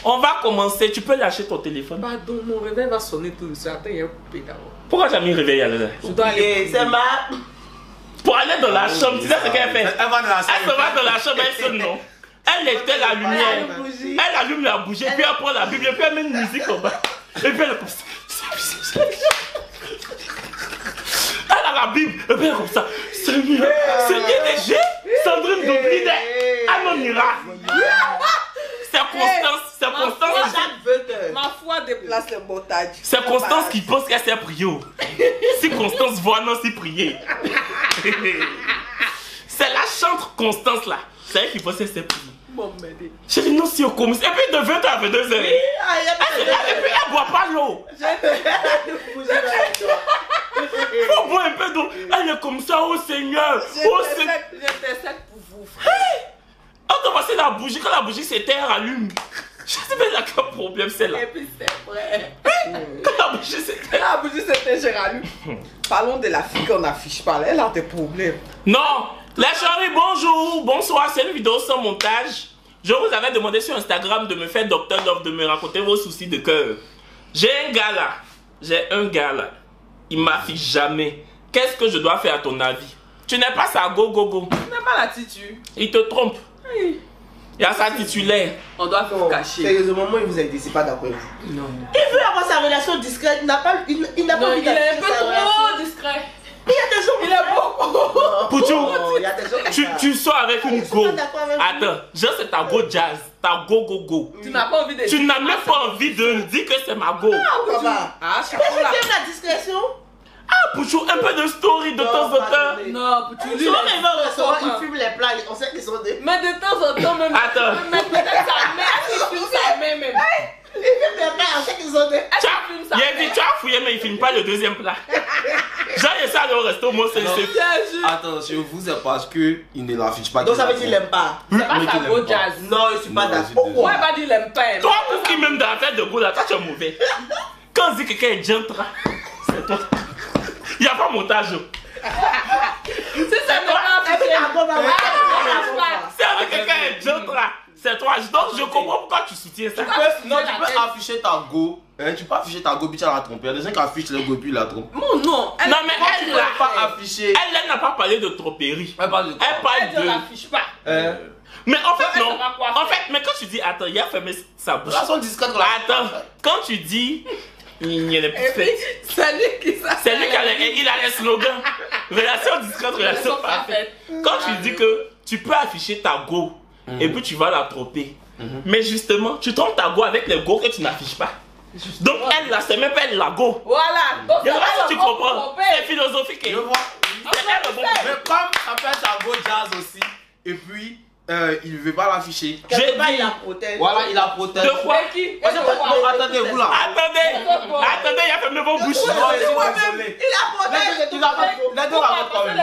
On va commencer. Tu peux lâcher ton téléphone. Pardon, mon réveil va sonner tout le soir. Attends, il y a un coupé d'abord. Pourquoi tu as mis le réveil à l'heure? Je dois aller. C'est ma... Pour aller dans la chambre, tu sais ce qu'elle fait? Elle va dans la Elle se va dans la chambre, elle sonne, non? Elle éteint la lumière. Elle allume la bougie, puis elle prend la Bible, et puis elle met une musique en bas. Et puis elle est comme ça. Elle a la Bible, et puis elle est comme ça. Seigneur, Seigneur des G, Sandrine d'Oblide, Anonira. C'est Constance, c'est Constance. Ma foi déplace le montage. C'est Constance qui pense qu'elle sait prier. Si Constance voit, non, c'est prier. C'est la chantre Constance là. C'est elle qui pense qu'elle sait prier. Chérie, nous si on commence. Et puis de 20h à 22h. Et puis elle boit pas l'eau. Faut boire un peu d'eau. Elle est comme ça, oh Seigneur. Oh Seigneur. J'intercède pour vous, frère. On doit passer la bougie. Quand la bougie s'éteint, elle allume. Je sais pas quel problème c'est là. Et puis c'est vrai. Quand la bougie s'éteint. La bougie c'était Gérald. Parlons de la fille qu'on n'affiche pas. Elle a des problèmes. Non. La chérie, bonjour, bonsoir, c'est une vidéo sans montage. Je vous avais demandé sur Instagram de me faire Dr Love, de me raconter vos soucis de cœur. J'ai un gars là, il m'affiche jamais. Qu'est-ce que je dois faire à ton avis? Tu n'es pas sa go. Tu n'es pas la titu. Il te trompe. Oui. Il y a sa titulaire. On doit faire cacher. Sérieusement, moi, il vous a dit, c'est pas d'accord avec vous. Non. Il veut avoir sa relation discrète, il n'a pas envie Il est un peu trop discret. Il y a des gens Il est beaucoup. Poutou, il y a des gens tu sors avec une go. pas d'accord avec vous. Attends, genre c'est ta go jazz, ta go. Tu n'as pas envie de. Tu n'as même pas envie de dire que c'est ma go. Ah, Tu aimes la discrétion? Ah, Poutou, un peu de story de temps en temps. Non, tu lui. Souvent, ils vont au restaurant, ils fument les plats, on sait qu'ils sont des... Mais de temps en temps, même. Attends. Mais peut-être sa mère, il fume sa mère même. Ils fument les plats, on sait qu'ils sont des... Il a dit, tu as fouillé, mais il filme pas le deuxième plat. Genre, il ça au resto, moi, c'est... Attends, chez vous, c'est parce qu'il ne l'affiche pas. Donc ça veut dire qu'il l'aime pas. C'est pas sa go jazz. Non, je suis pas d'accord. Pourquoi il va dire qu'il l'aime pas? Toi, pour qui même dans la fête de go, là, toi, tu es mauvais. Quand on dit que quelqu'un est gentil, c'est toi. Il n'y a pas montage. Si c'est toi, c'est avec quelqu'un est gentil, c'est toi. Donc, je comprends pourquoi tu soutiens ça. Non, tu peux afficher ta go. Tu peux afficher ta go, puis tu la trompes. Il y a des gens qui affichent leur go, puis la trompent. non. Non, mais Tu elle peux là, pas afficher. elle n'a pas parlé de tromperie. Elle parle de quoi? Elle parle Elle ne de... l'affiche pas. Mais en fait, Elle non. saura quoi En faire. fait, mais quand tu dis, attends, il a fermé sa bouche. Relation discrète. Attends, quand tu dis, il y a des Et petites puis, fêtes. c'est lui qui s'appelle. C'est lui qui a les slogans. Relation discrète, relation parfaite. Quand tu dis que tu peux afficher ta go et puis tu vas la tromper. Mais justement, tu trompes ta go avec les go que tu n'affiches pas. Donc elle là, c'est même pas elle la go. Voilà. Donc, Je sais pas ça si tu va comprends. tromper. C'est philosophique. Je vois. C'est elle le bon. Mais comme ça peut être ta go jazz aussi, et puis il ne veut pas l'afficher. Quelque part, il la protège. Voilà, il la protège. De quoi? Et qui? Parce que, non, attendez, vous là. Attendez, il a fermé vos bouches. Non, je suis désolé. Il la protège. Il a deux racontes quand même.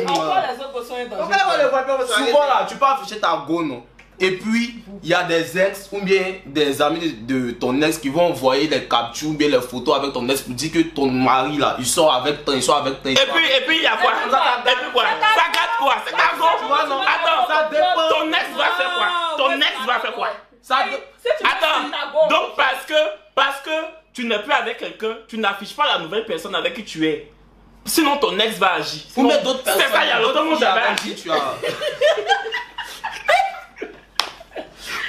Encore les autres sont On va voir le voix, on va Souvent là, tu peux afficher ta go, non? Et puis, il y a des ex ou bien des amis de ton ex qui vont envoyer des captures ou bien les photos avec ton ex pour dire que ton mari là, il sort avec toi, il sort avec toi. Et puis il y a quoi? Et puis quoi? Ça gâte quoi? C'est ta go. Attends, ça dépend. ton ex va faire quoi? Ton ex va faire quoi? Attends, donc parce que tu n'es plus avec quelqu'un, tu n'affiches pas la nouvelle personne avec qui tu es. Sinon ton ex va agir. Ou mais d'autres personnes. C'est ça, il y a longtemps que j'avais agi. Tu as.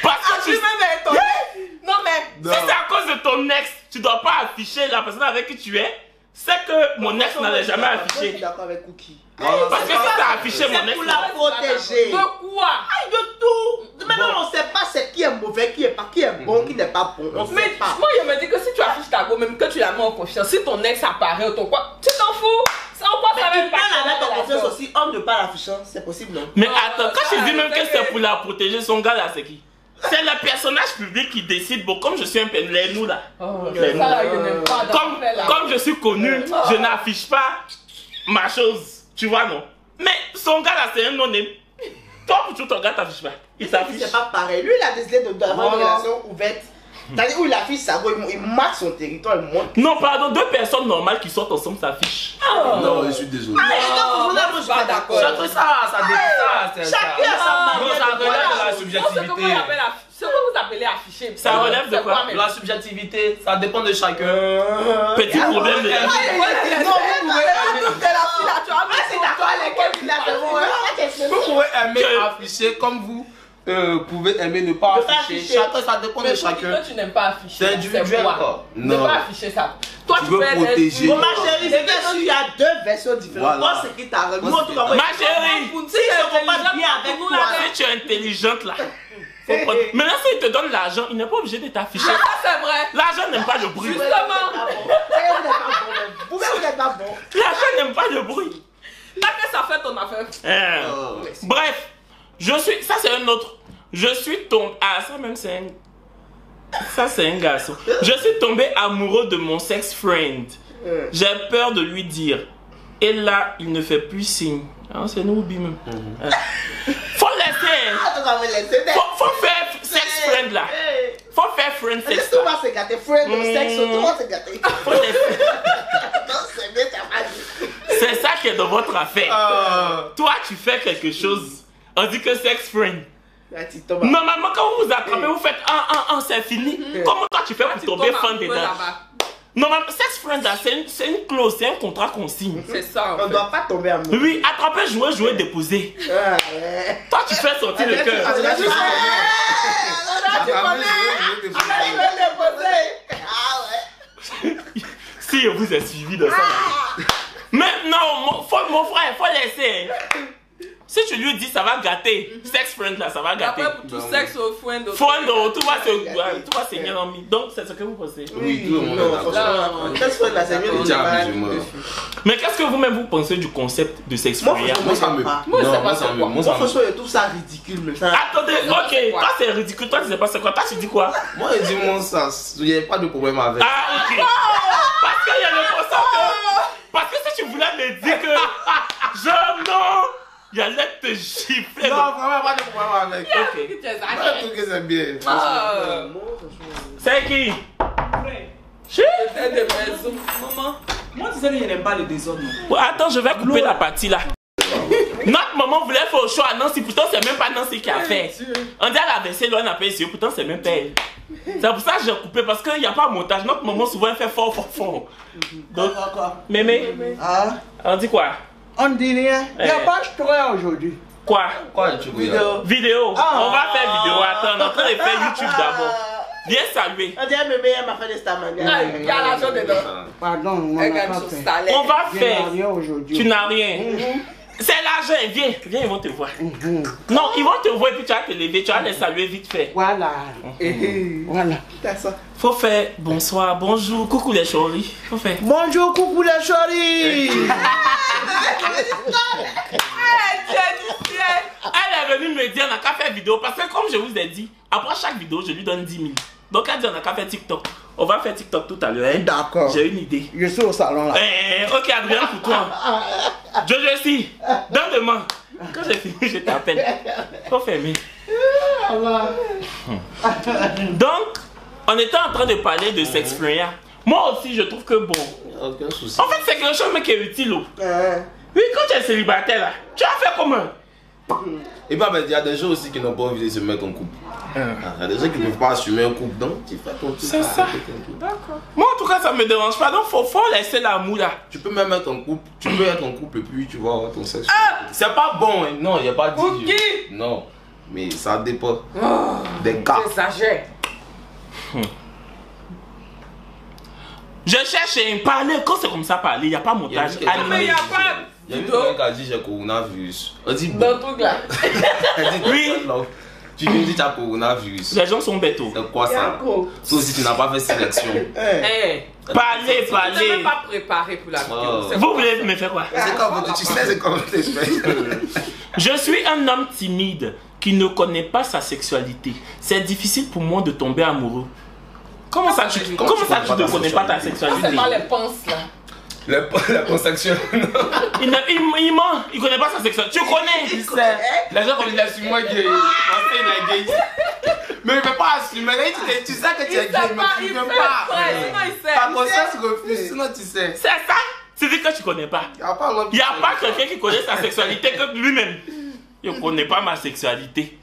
Parce que tu Non, mais. si c'est à cause de ton ex, tu dois pas afficher la personne avec qui tu es. C'est que mon ex n'allait jamais Je suis afficher. d'accord avec Cookie. Parce que si t'as affiché mon C'est ex, pour la protéger. De quoi? Aïe, de tout. Maintenant, on ne sait pas c'est qui est mauvais, qui est bon, qui n'est pas bon. On ne Mais sait pas. moi, je me dis que si tu affiches ta go, même que tu la mets en confiance, si ton ex apparaît ou ton quoi, tu t'en fous. Ça en quoi ça Mais même tu peux la mettre en pas confiance aussi, homme de pas l'affichant, c'est possible, non? mais attends, quand je dis même que c'est pour la protéger, son gars là, c'est qui? C'est le personnage public qui décide. Bon, comme je suis un peu les nous là. Les nous. Ça, je n'aime pas. Comme je suis connu, je n'affiche pas ma chose. Tu vois, non? Mais son gars là, c'est un non-name. Toi, pour tout ton gars, t'affiches pas. Il s'affiche. C'est pas pareil. Lui, il a décidé d'avoir une relation ouverte. C'est-à-dire où il affiche sa go, il marque son territoire, il monte. Non, pardon, deux personnes normales qui sortent ensemble s'affichent. Non, je suis désolé. Je suis pas d'accord. Ça dépend. Chacun a sa Non, manière ça de voir relève de la la chose. subjectivité. Ce que vous t'appeler affiché? Ça relève de quoi? La subjectivité, ça dépend de chacun. Petit problème de... Non, vous pouvez Vous pouvez aimer afficher comme vous pouvez aimer ne pas afficher. Chacun, ça dépend de chacun. Toi, tu n'aimes pas afficher. C'est individuel. Ne pas afficher ça. Toi, Tu veux protéger. Bon, ma chérie, c'est que il y a deux versions différentes. Moi, c'est qui t'arrête. Moi, en tout cas, Ma chérie, si ils ne pas bien avec nous, là, si tu es intelligente là, maintenant s'il te donne l'argent, il n'est pas obligé de t'afficher. Ça, c'est vrai. L'argent n'aime pas le bruit. Justement. vous n'êtes pas bon. L'argent n'aime pas le bruit. Là que ça fait ton affaire. Bref, ça c'est un autre. Je suis tombé. Ah, ça même c'est un. Ça c'est un garçon. Je suis tombé amoureux de mon sex friend. J'ai peur de lui dire. Et là, il ne fait plus signe. Ah, c'est nous, bim. Faut laisser. Faut faire sex friend là. Faut faire friend sex. Tout va se gâter. Friend, sexe, tout va se gâter. Faut laisser. Non, c'est bien, t'as pas dit. C'est ça qui est dans votre affaire. Toi, tu fais quelque chose. On dit que sex friend. Normalement, quand vous vous attrapez, vous faites c'est fini. Comment toi tu fais pour tomber fan dedans? Normalement, sex friend, c'est une clause, c'est un contrat qu'on signe. C'est ça. On ne doit pas tomber amoureux. Oui, attraper, jouer, déposer. Toi, tu fais sortir le cœur. Si je vous ai suivi de ça. Mais non, mon frère, faut laisser. Si tu lui dis ça va gâter, sex friend là, ça va gâter. Après, pour tout sexe au friend. Tout va saigner en mi. Donc, c'est ce que vous pensez. Oui, tout le monde est d'accord. Sex friend là, c'est mieux de Mais qu'est-ce que vous-même vous pensez du concept de sex friend? Moi, ça me. Moi, franchement, je trouve ça ridicule. Mais ça... Attendez, ok, toi c'est ridicule, toi tu sais pas c'est quoi, toi tu dis quoi? Moi, je dis mon sens, il n'y a pas de problème avec. Ah, ok. Parce qu'il y a le concept. Parce que si tu voulais me dire que. Non! Il allait te gifler. Non, vraiment pas de problème avec. Ok. Je trouve que c'est bien. C'est qui? Maman. Moi, tu sais que je n'aime pas le désordre. Attends, je vais couper la partie là. Notre maman voulait faire au choix à Nancy, pourtant c'est même pas Nancy qui a fait. On dit à la vaisselle, on a payé sur, pourtant c'est même pas elle. C'est pour ça que j'ai coupé, parce qu'il n'y a pas de montage. Notre maman souvent elle fait fort. Donc, mémé, on dit quoi? On dit rien. Il n'y a pas de choix aujourd'hui. Quoi? Tu veux Vidéo. On va faire vidéo. Attends, on est en train de faire YouTube d'abord. Viens saluer. On dirait que bébé m'a fait des stamania. Il y a l'argent dedans. Pardon, moi, je n'ai pas fait. On va Je faire. n'ai rien aujourd'hui. Tu n'as rien. C'est l'argent. Viens, ils vont te voir. Non, ils vont te voir et puis tu vas te lever. Tu vas les saluer vite fait. Voilà. Voilà. Faut faire bonsoir, bonjour, coucou les choris. Faut faire. Bonjour, coucou les choris. Elle est venue me dire on n'a qu'à faire vidéo parce que comme je vous ai dit, après chaque vidéo je lui donne 10 000. Donc elle dit on n'a qu'à faire TikTok. On va faire TikTok tout à l'heure. Hein? D'accord. J'ai une idée. Je suis au salon là. Ok Adrien pour toi. Je suis. Donne-moi. Quand j'ai fini je t'appelle. Faut fermer. Donc on était en train de parler de sex friend. Moi aussi je trouve que bon. Aucun souci. En fait c'est quelque chose mais qui est utile. Oui, quand tu es célibataire là, tu as fait comment? Et bah, il y a des gens aussi qui n'ont pas envie de se mettre en couple. Il y a des gens qui ne peuvent pas assumer un couple, donc tu fais ton couple. C'est ça. D'accord. Moi en tout cas ça me dérange pas, donc faut laisser l'amour là. Tu peux même être en couple, tu peux être en couple et puis tu vas avoir ton sexe. C'est pas bon, hein. Non, il n'y a pas de Ok. Non, mais ça dépend des cas. Tu exagères. Je cherche un parler, quand c'est comme ça parler, il n'y a pas montage. Mais il n'y a pas. Il y a une quelqu'un qui a dit j'ai coronavirus. On dit Dans le truc là. Elle dit oui. Tu lui dis tu as coronavirus. Les gens sont bêtes. C'est quoi ça? Sauf si tu n'as pas fait sélection. Parlez. Tu n'es même pas préparé pour la vidéo. Vous voulez me faire quoi? C'est comme tu sais, c'est comme tu fais. Je suis un homme timide qui ne connaît pas sa sexualité. C'est difficile pour moi de tomber amoureux. Comment ça tu ne connais pas ta sexualité? C'est pas les penses là. La conception. Il ment, il connaît pas sa sexualité. Tu connais? Il sait. Les gens comme il assume moi gay. Il est gay. Mais il ne peut pas assumer. Tu sais que tu es gay, mais tu ne peux pas. Sinon il sait. Ta conscience refuse, sinon tu sais. C'est ça? C'est dit que tu connais pas. Il n'y a pas quelqu'un qui connaît sa sexualité que lui-même. Je ne connais pas ma sexualité.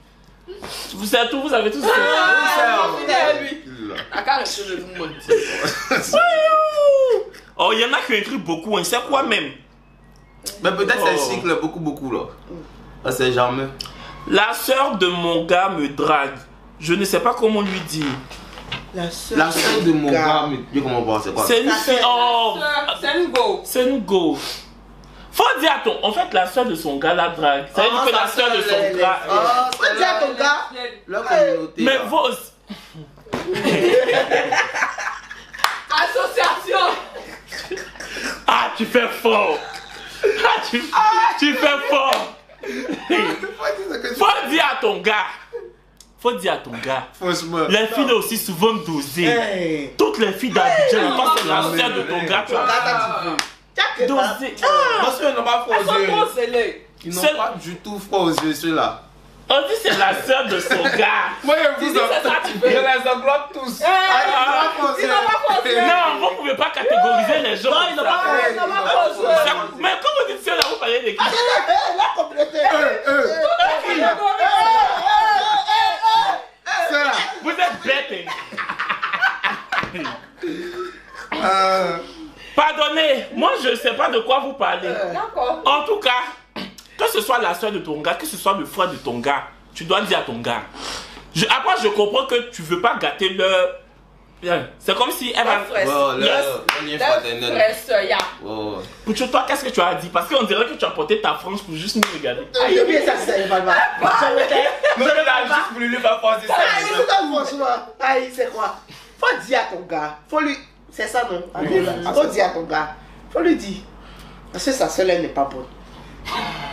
Vous savez tout, vous avez tous. Lui. La carte reste de nous mentir. Oh, il y en a qui ont écrit beaucoup, hein. C'est quoi même? Mais peut-être c'est cycle beaucoup là. Ça c'est jamais. La soeur de mon gars me drague. Je ne sais pas comment lui dire. La soeur de mon gars, mais comment voir c'est quoi? C'est une fille. Oh, C'est une go. c'est une go. Faut dire à ton. En fait, la soeur de son gars la drague. Ça veut dire que la soeur de son gars. Faut dire à ton gars. Leur communauté. Mais là. vos. Association. Ah, tu fais fort. Ah, tu fais fort. Faut dire à ton gars. Faut dire à ton gars. Franchement. Les filles aussi souvent dosées. Hey. Toutes les filles d'Abidjan, quand c'est la soeur de ton gars, tu as dosé. Parce qu'ils n'ont pas froid aux yeux. Ils n'ont Seul- pas du tout froid aux yeux ceux-là. On dit c'est la soeur de son gars. Moi je dis c'est ça, tu fais. Je les englobe tous. Non, vous ne pouvez pas catégoriser les gens. Non, ils n'ont pas Mais quand vous dites cela, vous parlez de qui? la communauté. Vous êtes bêtes. Pardonnez, moi je ne sais pas de quoi vous parlez. D'accord. En tout cas, que ce soit la soeur de ton gars, que ce soit le frère de ton gars, tu dois dire à ton gars. Après, je comprends que tu veux pas gâter leur. C'est comme si elle va. Le lien fraternel. Pour toi, qu'est-ce que tu as dit? Parce qu'on dirait que tu as porté ta frange pour juste nous regarder. J'ai bien ça, c'est pas mal. Non, mais là, juste pour lui faire passer ça. Franchement, aïe, c'est quoi? Faut dire à ton gars. Faut lui. C'est ça, non? Faut dire à ton gars. Faut lui dire. Parce que sa seule, elle n'est pas bonne.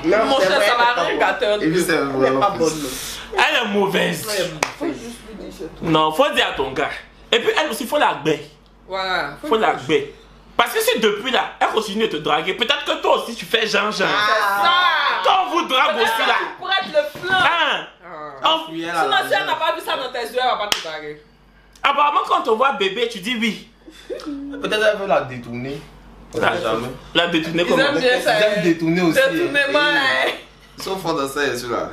Non, Mon c'est cher, vrai, ça elle va n'est pas rien bonne. gâter. Et puis c'est Elle n'est vraiment pas plus. bonne, non. Elle est mauvaise. Faut juste lui dire c'est tout. Non, faut dire à ton gars. Et puis elle aussi, faut la baie. Voilà. Faut la baie. Parce que si depuis là, elle continue de te draguer, peut-être que toi aussi tu fais Jean-Jean. Ça. Quand on vous drague aussi là. Pour être le flanc. Hein? Fuyez la Sinon, si elle légende. n'a pas vu ça dans tes yeux, elle va pas te draguer. Apparemment, quand on voit bébé, tu dis oui. Peut-être elle veut la détourner. On sait jamais. La détourner Ils comme aiment bien ça. Ils aiment détourner aussi. Détournement, hein. Ils sont forts dans ça et ceux-là.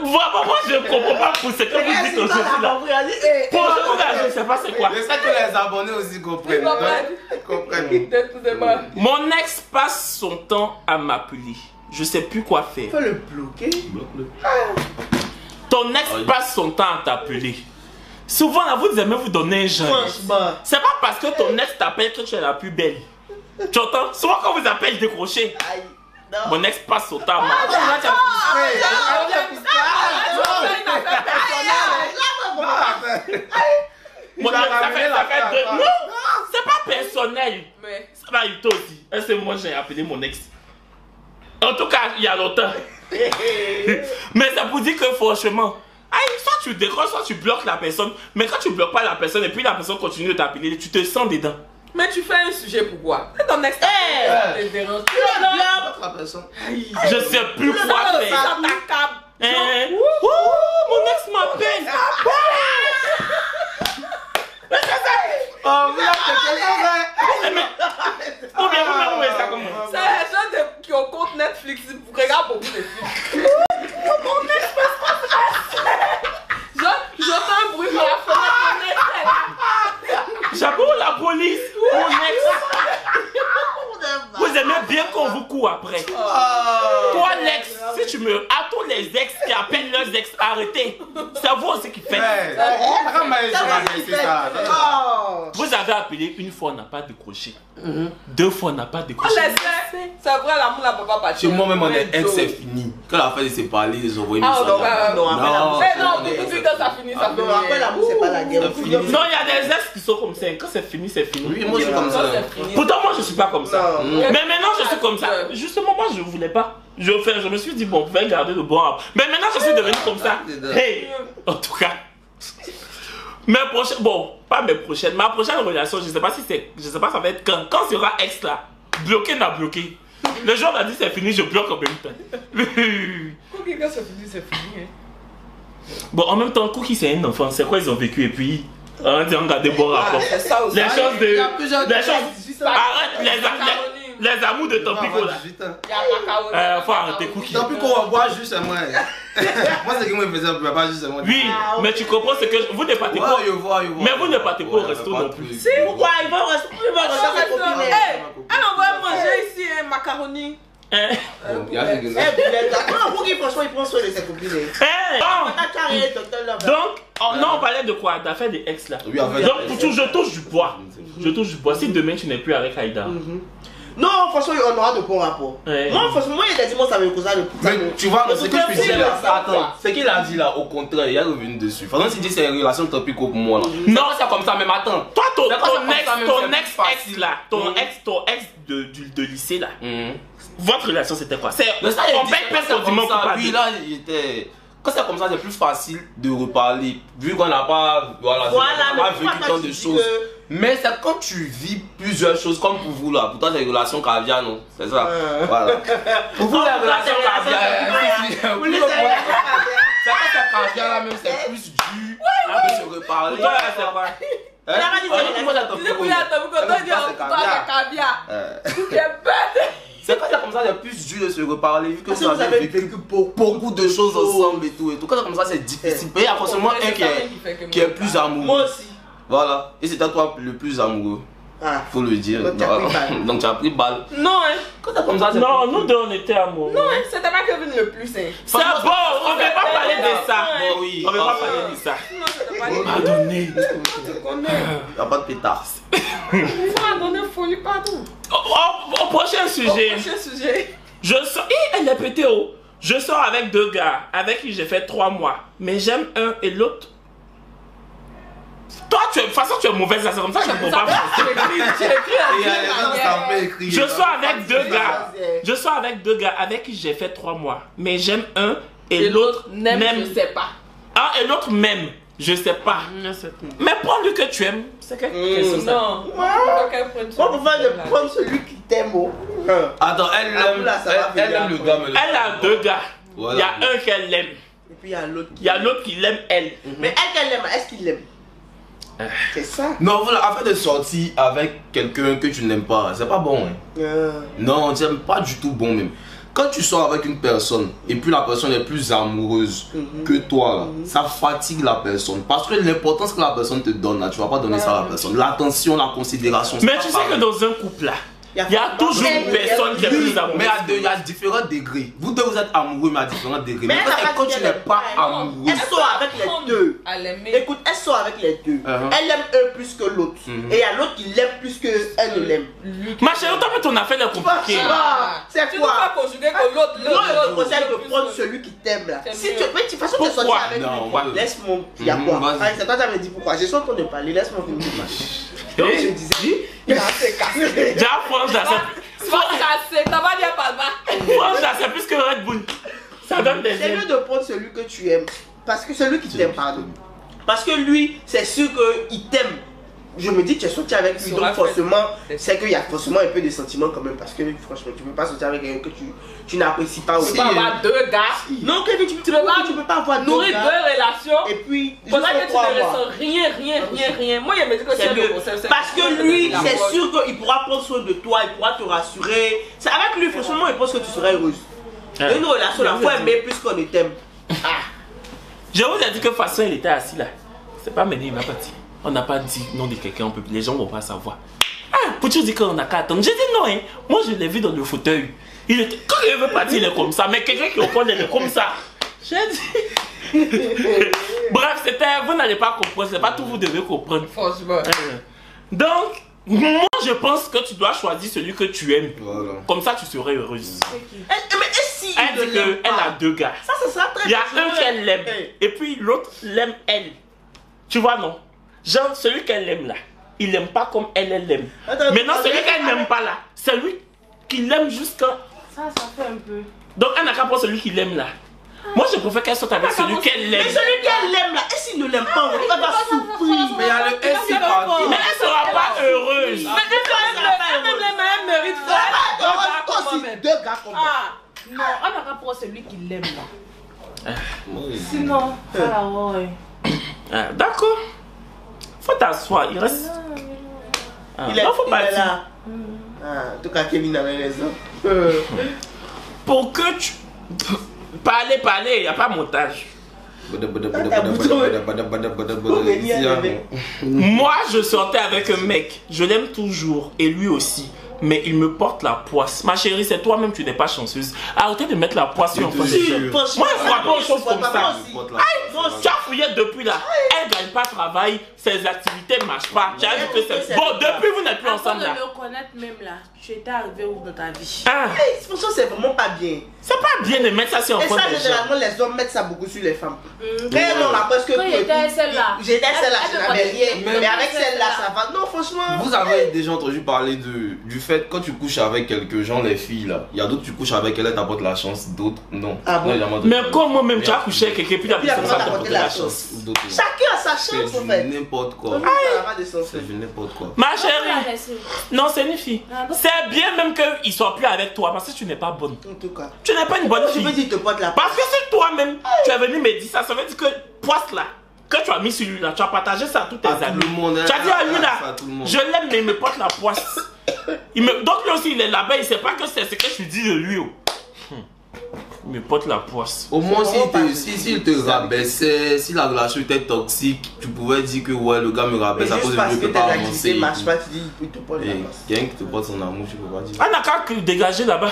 Moi, je ne comprends pas pour ce que vous dites aujourd'hui là. Pour ce que je ne sais pas c'est quoi. Je sais que les abonnés aussi comprennent. Ils Comprennent. Détournement. Mon ex passe son temps à m'appeler. Je sais plus quoi faire. Faut le bloquer. Bloque-le. Ton ex passe son temps à t'appeler. Souvent là, vous aimez vous donner un genre. Franchement. C'est pas parce que ton ex t'appelle que tu es la plus belle. Tu entends? Souvent quand vous appelle décrocher. Aïe. Non. Mon ex passe son temps à m'appeler. Mon ex, ça fait deux. Non, c'est pas personnel. Mais. Ça va, toi aussi. Est-ce que moi j'ai appelé mon ex? En tout cas, il y a longtemps. Mais ça vous dit que franchement, soit tu décroches, soit tu bloques la personne. Mais quand tu bloques pas la personne et puis la personne continue de t'appeler, tu te sens dedans. Mais tu fais un sujet pourquoi? C'est ton ex. Hey. Te dérange. La personne. Je sais plus quoi faire. Ça t'accable. Mon ex m'appelle. Oh, vous avez Ou bien vous m'avez ça comme C'est les gens qui ont compte Netflix. Ils regardent beaucoup de films. Mon ex passe pas. J'entends un bruit par la fenêtre. j'avoue la police. Mon ex. Vous aimez bien qu'on vous court après. Toi l'ex, si tu me... À tous les ex qui appellent leurs ex, arrêtez. C'est vous aussi qui faites. Vous avez appelé une fois, on n'a pas décroché. Deux fois, on n'a pas décroché. C'est vrai, l'amour n'a pas parti. Chez moi-même, on est ex, c'est fini. Quand la fête s'est parlé, ils ont envoyé Ah, une non, Non, mais non, pour tout de suite, quand ça finit, ça finit. Non, après l'amour, c'est pas la guerre. Ça finit. Non, il y a des ex qui sont comme ça. Quand c'est fini, c'est fini. Oui, moi je suis comme ça. Pourtant, moi, je suis pas comme ça. Non. Mais maintenant, je suis comme ça. Justement, moi, je voulais pas. Je me suis dit, bon, on va garder le bon arbre. Mais maintenant, je suis devenu comme ça. Hey, en tout cas. Mes prochaines, bon, pas mes prochaines, ma prochaine relation, je sais pas si c'est, je sais pas ça va être quand. Quand sera ex là, bloqué n'a bloqué. Le jour où on a dit c'est fini, je bloque en même temps. Cookie, quand c'est fini, c'est fini. Bon, en même temps, Cookie c'est un enfant, c'est quoi ils ont vécu et puis on a gardé bon rapport. C'est ça aussi. Les choses de, Il y a plusieurs les choses, arrête les amours de Tampico là. Il y a macaroni. Faut arrêter cookie. Tampico, on boit juste moi. Moi, c'est qui me faisait pas juste moi. Oui, mais tu comprends ce que vous ne partez pas. Mais vous ne partez pas au resto non plus. Pourquoi il va au resto? Il va au resto avec ses copines. Elle envoie manger ici un macaroni. Pourquoi franchement il prend soin de ses copines? Donc, non, on parlait de quoi? D'affaires des ex là. Oui, en fait. Donc, pour tout, je touche du bois. Je touche du bois. Si demain tu n'es plus avec Aïda. Non, franchement, on aura de bons rapports. Moi, franchement, il y a des dimanches, ça me cause le Mais tu vois, ce que je peux dire là, attends, ce qu'il a dit là, au contraire, il est revenu dessus. Franchement, s'il dit c'est une relation Tampico pour moi là. Non, c'est comme ça, même attends. Toi, ton ex là, ton ex de lycée là, votre relation c'était quoi? C'est on paye personnellement coupable. Oui, là, j'étais. Quand c'est comme ça, c'est plus facile de reparler. Vu qu'on n'a pas, voilà, vécu tant de choses. Mais c'est quand tu vis plusieurs choses, comme pour vous là. Pour toi, c'est une relation caviar, non? C'est ça? Voilà. Pour vous, la relation caviar. C'est quand c'est caviar là, même, c'est plus dur de se reparler. Pour toi, c'est quoi? C'est quand c'est comme ça, c'est plus dur de se reparler, vu que vous avez vécu beaucoup de choses ensemble et tout. Quand c'est comme ça, c'est difficile. Il y a forcément un qui est plus amoureux. Moi aussi. Voilà. Et c'était toi le plus amoureux. Faut le dire. Donc tu as pris balle. Non, hein. Quand c'est comme ça, c'est. Non, nous deux on était amoureux. Non, hein. C'était pas Kevin le plus, hein. C'est bon, on ne va pas parler de ça. Bon, oui. On ne va pas parler de ça. Non, c'était pas lui. Pardonnez. Il n'y a pas de pétard. Faut donner folie partout. Au prochain sujet. Prochain sujet. Je sors. Elle est pété haut. Je sors avec 2 gars avec qui j'ai fait 3 mois. Mais j'aime un et l'autre. Toi, de toute façon, tu es mauvaise, c'est comme ça que je ne comprends pas. Je sors avec 2 gars. Je sors avec 2 gars avec qui j'ai fait 3 mois. Mais j'aime un et l'autre n'aime. Je sais pas. Ah, et l'autre même. Je sais pas. Mais prends-lui que tu aimes. C'est quelque chose. Non. Moi, pour faire de prendre celui qui t'aime. Attends, elle aime le gars. Elle a 2 gars. Il y a un qu'elle aime. Et puis il y a l'autre. Il y a l'autre qui l'aime, elle. Mais elle qu'elle aime, est-ce qu'il l'aime? C'est ça. Non, voilà, afin de sortir avec quelqu'un que tu n'aimes pas, c'est pas bon. Hein. Non, c'est pas du tout bon même. Quand tu sors avec une personne et puis la personne est plus amoureuse que toi, là, ça fatigue la personne. Parce que l'importance que la personne te donne, là, tu vas pas donner ça à la personne. L'attention, la considération. Mais tu sais que dans un couple là, il y a toujours une personne qui est plus amoureuse. Mais il y a différents degrés. Vous deux, vous êtes amoureux, mais à différents degrés. Mais quand tu n'es pas amoureux, elle sort avec les deux. Écoute, elle sort avec les deux. Elle aime un plus que l'autre. Et il y a l'autre qui l'aime plus qu'elle ne l'aime. Ma chérie, toi, ton affaire est compliquée. C'est Tu ne peux pas conjuguer que l'autre. Non, je te conseille de prendre celui qui t'aime là. Si tu mais de toute façon, tu es sorti avec lui. Laisse-moi. Il y a quoi? C'est toi qui m'as dit pourquoi. Je suis en train de parler. Laisse-moi finir. Donc je disais. Déjà, France, là, c'est plus que Red Bull. Ça donne des C'est mieux de prendre celui que tu aimes. Parce que celui qui t'aime, pardon. Parce que lui, c'est sûr qu'il t'aime. Je me dis que tu es sorti avec lui, donc forcément, c'est qu'il y a forcément un peu de sentiments quand même. Parce que franchement, tu ne peux pas sortir avec quelqu'un que tu n'apprécies pas aussi. Tu peux avoir 2 gars. Non, Kevin, tu peux pas avoir 2 nourrir 2 relations. Et puis, pendant que tu ne ressens rien. Moi, il me dit que c'est mieux. Parce que lui, c'est sûr qu'il pourra prendre soin de toi, il pourra te rassurer. C'est avec lui, franchement, il pense que tu seras heureuse. Une relation, la fois aimer plus qu'on ne t'aime. Je vous ai dit que de toute façon, il était assis là. C'est pas mené, il m'a pas dit. On n'a pas dit nom de quelqu'un, les gens vont pas savoir. Pour te dire qu'on n'a qu'à attendre. J'ai dit non, hein. Moi je l'ai vu dans le fauteuil. Quand il veut partir, il est comme ça. Mais quelqu'un qui reprend, il est comme ça. J'ai dit. Bref, vous n'allez pas comprendre. C'est pas tout vous devez comprendre. Donc, moi je pense que tu dois choisir celui que tu aimes. Voilà. Comme ça, tu serais heureuse. Mais si elle dit qu'elle a 2 gars. Ça sera très Il y a un qu'elle l'aime. Et puis l'autre l'aime elle. Tu vois, non? Genre, celui qu'elle aime là, il l'aime pas comme elle l'aime. Maintenant, celui qu'elle n'aime pas là, c'est lui qui l'aime jusqu'à. Ça fait un peu. Donc, elle n'a qu'à prendre celui qui l'aime là. Moi, je préfère qu'elle sorte avec celui qu'elle aime. Mais celui qu'elle aime là, et s'il ne l'aime pas, elle va souffrir. Mais il y a le S partout. Mais elle sera pas heureuse. Mais elle mérite ça. 2 gars comme moi. Non, on n'a qu'à prendre celui qui l'aime là. Sinon, d'accord. Faut t'asseoir, il reste. Il est faut partir. là. Ah, en tout cas, Kevin avait raison. Pour que tu... Parlez, il n'y a pas montage. Moi, je sortais avec un mec. Je l'aime toujours. Et lui aussi. Mais il me porte la poisse. Ma chérie, c'est toi-même, tu n'es pas chanceuse. Arrêtez de mettre la poisse sur un enfant. Moi, je vois pas une chose comme ça. Tu as fouillé depuis là. Elle ne gagne pas travail. Ses activités ne marchent pas. Tu as dit que c'est... Bon, depuis, vous n'êtes plus ensemble là. Avant de me connaître même là, tu étais arrivé où dans ta vie? Franchement, c'est vraiment pas bien. C'est pas bien de mettre ça sur un Et enfant. ça, généralement, les hommes mettent ça beaucoup sur les femmes. Quand on a presque... Quand j'étais celle-là. J'étais celle-là, je n'avais rien. Même- Mais avec celle-là, ça va. Non, franchement... Vous avez déjà entendu parler du fait quand tu couches avec quelques gens, les filles là, il y a d'autres tu couches avec elles t'apportent la chance, d'autres non. Ah bon? Non, il y a moins de- Mais comment même tu as couché avec quelqu'un puis la Puis la personne personne t'a apporté la chance. Ou d'autres, non. Chacun a sa C'est chance, en du fait. n'importe quoi. Ça n'a pas de sens. C'est du n'importe quoi. Ma chérie, non c'est une fille. Ah bon? C'est bien même qu'il soit plus avec toi parce que tu n'es pas bonne. En tout cas. Tu n'es pas une bonne Je veux fille. dire, te porte la Parce que si toi-même tu es venu me dire ça, ça veut dire que poisse là, que tu as mis sur lui là, tu as partagé ça à tous tes À tout amis. le monde, hein. Tu as dit à lui Ça, là, à tout le monde. je l'aime mais il me porte la poisse. Donc lui aussi il est là-bas, il sait pas que c'est ce que je dis de lui. Il me porte la poisse. Au moins, vraiment s'il te rabaissait, si la relation était toxique, tu pouvais dire que ouais, le gars me Mais rabaisse à juste cause de parce lui, que il peut tes pas activités avancer. ne marchent pas, tu dis, il te porte la Et passe. quelqu'un qui te porte son amour, tu peux pas dire. Ah n'a qu'à que dégager là-bas.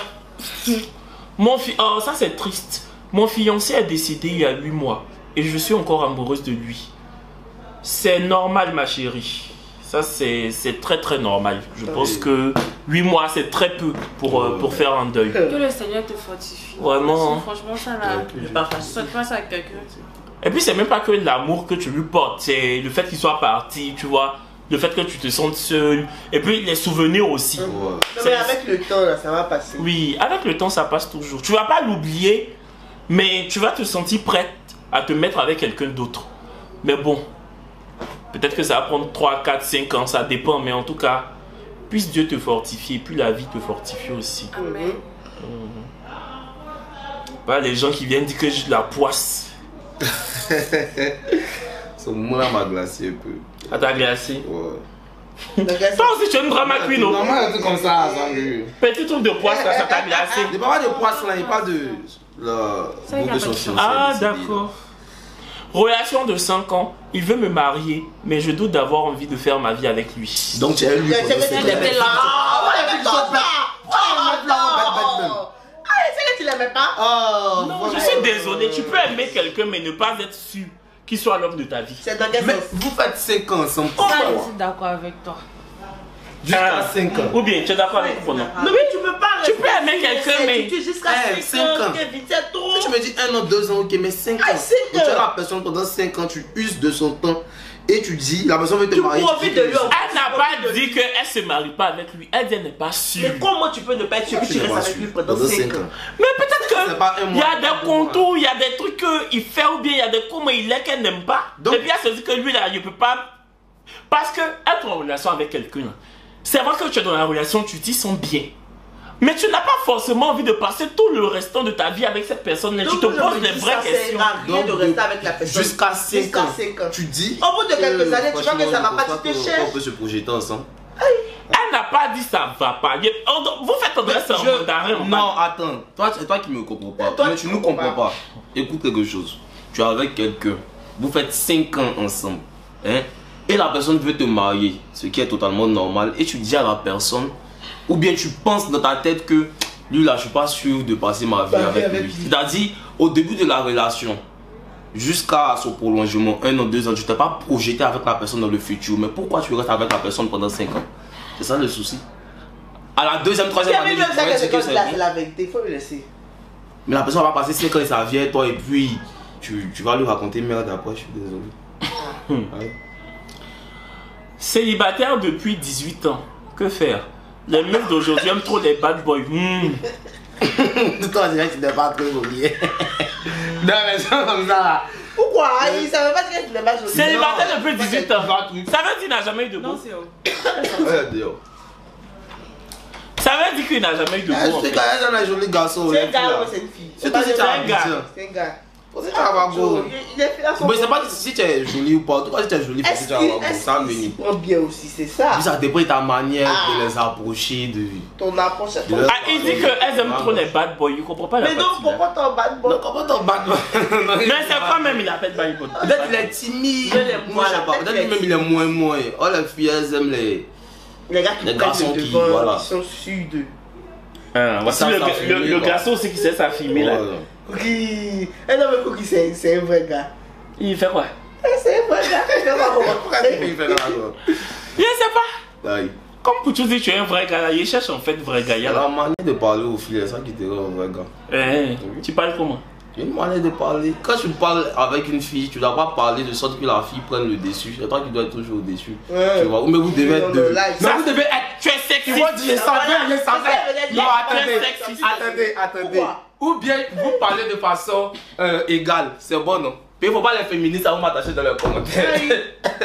Oh ça c'est triste. Mon fiancé est décédé il y a 8 mois et je suis encore amoureuse de lui. C'est normal ma chérie. Ça c'est très très normal. Je pense que 8 mois c'est très peu pour faire un deuil. Que le Seigneur te fortifie. Vraiment. Franchement, ça là, C'est pas facile. ça te passe avec quelqu'un. Et puis c'est même pas que l'amour que tu lui portes, c'est le fait qu'il soit parti, tu vois. Le fait que tu te sentes seul. Et puis les souvenirs aussi. Ouais. Non, mais avec le temps, là, ça va passer. Oui, avec le temps ça passe toujours. Tu vas pas l'oublier, mais tu vas te sentir prête à te mettre avec quelqu'un d'autre. Mais bon, peut-être que ça va prendre 3, 4, 5 ans, ça dépend. Mais en tout cas, puisse Dieu te fortifier, puis la vie te fortifie aussi. Amen. Voilà les gens qui viennent dire que j'ai de la poisse. Ce moment-là m'a glacé un peu. À ta glacé. Ouais. Toi aussi tu es une drama queen, non? Normalement, un truc comme ça, ça me. Petit truc de poisse là, ça t'a glacé. Il parle pas de poisson là, il parle de. Ça, il y a pas de chance. Ah d'accord. Relation de 5 ans, il veut me marier, mais je doute d'avoir envie de faire ma vie avec lui. Donc tu es lui. C'est que tu l'aimais pas. Ah, ouais, c'est que tu l'aimais pas. Oh, Non, je suis désolé, tu peux aimer quelqu'un mais ne pas être sûr qu'il soit l'homme de ta vie. C'est dans quel Mais sens? vous faites 5 ans ensemble. Ça, je suis d'accord avec toi. Jusqu'à 5 ans. Ou bien tu es d'accord avec moi, non? Non, mais tu peux pas. Tu peux aimer quelqu'un, mais- Tu jusqu'à Eh, 5 5 ans, ans. Kevin, c'est trop. Si tu me dis 1 an, 2 ans, ok, mais 5 ans. Ah, 5 Donc, tu as ans. la personne pendant 5 ans, tu uses de son temps et tu dis, la personne veut te Tu marier. profites de lui. Elle n'a pas dit qu'elle se marie pas avec lui, elle dit qu'elle n'est pas sûre. Mais comment tu peux ne pas être sûr que tu restes avec lui pendant 5 ans? Mais peut-être C'est pas un qu'il mois, y a pas des deux mois. contours, il y a des trucs qu'il fait ou bien il y a des comment il est qu'elle n'aime pas. Donc- Et puis elle se dit que lui là, il peut pas. Parce que être en relation avec quelqu'un, là, c'est vrai que tu es dans la relation, tu t'y sens bien. Mais tu n'as pas forcément envie de passer tout le restant de ta vie avec cette personne. Tu te poses des vraies questions. Ça sert à rien de Donc, rester avec la personne. Jusqu'à 5 ans. 5 ans. Tu dis. Au bout de quelques années, tu vois que ça va pas, franchement, tu te on cherches. peut se projeter ensemble. Elle n'a pas dit ça va pas. Vous faites adresse en mandarin. en Non, attends. Toi, c'est toi qui me comprends pas. Toi, Mais tu tu nous comprends comprends pas. Écoute quelque chose. Tu es avec quelqu'un. Vous faites 5 ans ensemble. Hein? Et la personne veut te marier. Ce qui est totalement normal. Et tu dis à la personne. Ou bien tu penses dans ta tête que lui là, je suis pas sûr de passer ma vie avec lui. C'est-à-dire, au début de la relation, jusqu'à son prolongement, 1 an, 2 ans, tu t'es pas projeté avec la personne dans le futur. Mais pourquoi tu restes avec la personne pendant 5 ans? C'est ça le souci. À la deuxième, troisième année, Même tu ça, pourrais dire que c'est c'est là, bon. c'est la vérité, il faut le laisser. Mais la personne va passer 5 ans et ça vient toi et puis tu vas lui raconter merde après, je suis désolé. Ouais. Célibataire depuis 18 ans. Que faire? Les meufs d'aujourd'hui aiment trop les bad boys. Toi, je dirais que tu n'es pas très oublié. Non, mais c'est comme ça là. Pourquoi? Il savait pas que tu n'es pas joli. Célibataire Non, depuis 18 ans. Ça veut dire qu'il n'a jamais eu de Non, go. c'est où? Ouais, dehors. Ça veut dire qu'il n'a jamais eu de Je go. en suis fait. quand même un joli garçon. C'est les un gars filles, là. ou c'est une fille? C'est toi, c'est c'est un un gars. gars. C'est un gars. Parce que tu as un go. Il est fait à son. Mais c'est pas si tu es jolie ou pas. En tout cas, si tu es jolie, parce que tu as un go. Ça va venir. prend bien aussi, c'est ça. Puis ça dépend de ta manière de les approcher. Ton approche, c'est ton. Ah, il dit qu'elles aiment trop les bad boys. Il comprend pas la Mais non, partie, là. pourquoi t'es en bad boy? Non, comment t'en bats? Mais c'est quand même, il appelle bad boy. Peut-être il est timide. Moi, je sais pas. Peut-être même il est moins. Oh, les filles, elles aiment les. Les gars qui Les prennent garçons le qui, devant, voilà. qui sont sûrs d'eux. Voici Ça, ça le filme, quoi. garçon aussi qui sait ça filmer là. Ouais. Cookie. Eh non, mais Cookie, c'est un vrai gars. Il fait quoi? C'est un vrai gars. Je sais pas Pourquoi comment. il fait là, quoi? Je sais pas. Aïe. Comme pour tu dis tu es un vrai gars là, il cherche en fait vrai gars. Il y a la manière de parler aux filles, c'est ça qui te rend un vrai gars. Tu parles comment? Il y a une manière de parler. Quand tu parles avec une fille, tu ne dois pas parler de sorte que la fille prenne le dessus. C'est toi qui dois être toujours au-dessus. Ouais. Tu vois? Mais vous devez être deux. Mais vous devez être. Tu es sexy. Tu vois, dire ça fait. Non, attendez. Pourquoi? Ou bien vous parlez de façon égale. C'est bon, non? Mais il ne faut pas les féministes à vous m'attacher dans leurs commentaires.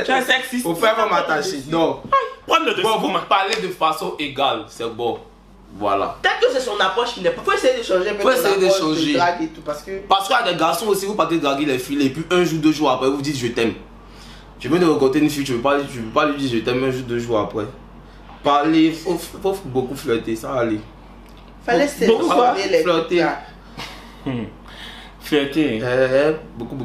Tu es sexy. Faut faire vous m'attacher. Non. Prends le dessus. Bon, vous me parlez de façon égale. C'est bon. Voilà. Peut-être que c'est son approche qui n'est pas. Faut essayer de changer. Faut essayer de changer. De drague et tout parce que. Parce qu'il y a des garçons aussi, vous partez draguer les filles et puis un jour, 2 jours après, vous dites je t'aime. Tu veux de rencontrer une fille, tu veux pas lui dire je t'aime un jour, 2 jours après. Parler, faut beaucoup flirter, ça va aller. Fallait se demander les flirter. Flirter. Beaucoup.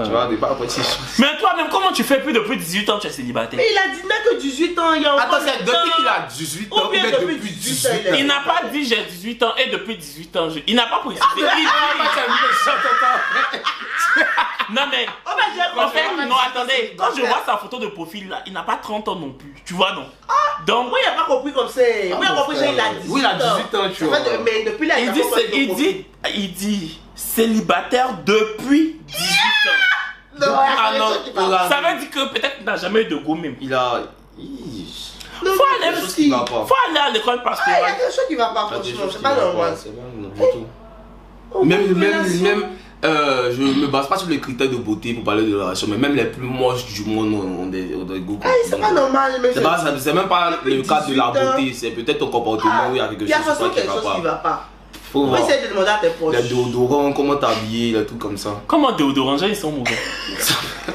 Tu vois, mais pas après ces choses. Mais toi-même, comment tu fais plus depuis 18 ans tu es célibataire? Mais il a dit n'a que 18 ans, il y a encore. Attends, c'est depuis qu'il a 18 ans Ou bien ou depuis 18 ans, Il n'a pas dit j'ai 18 ans et depuis 18 ans. Il n'a pas précisé. Il dit. Non mais. Oh, mais j'ai En fait, non, attendez. Quand je vois sa photo de profil là, il n'a pas 30 ans non plus. Tu vois, non? Donc. Moi, il n'a pas compris comme ça. Moi, il a compris qu'il a 18 ans. Oui, il a 18 ans, tu vois. Mais depuis là, Il dit célibataire depuis 18 ans. Non, Ça veut dire que peut-être qu'il n'a jamais eu de go même. Il a. non, Faut aller, chose qui va pas. faut aller à l'école Il y a pastorale. quelque chose qui va pas, franchement. C'est pas normal. C'est pas normal du tout. Même, je me base pas sur les critères de beauté pour parler de relation, mais même les plus moches du monde ont des goûts. C'est pas normal, mais C'est même pas le cas de la beauté, c'est peut-être ton comportement où il y a quelque il y a chose quelque chose qui va pas. Faut On va voir. essayer de demander à tes proches. Les déodorants, comment t'habiller, les trucs comme ça. Comment déodorant, ils sont mauvais.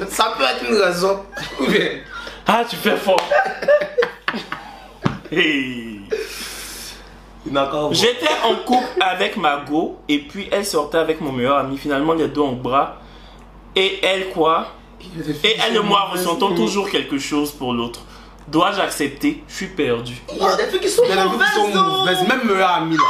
Ça peut être une raison. Ah, tu fais fort. Hey. J'étais en couple avec Margot et puis elle sortait avec mon meilleur ami. Finalement, les deux en bras. Et elle quoi? Et elle et moi ressentons toujours quelque chose pour l'autre. Dois-je accepter? Je suis perdu. Il y a des filles qui sont mauvaises. Même meilleur ami là,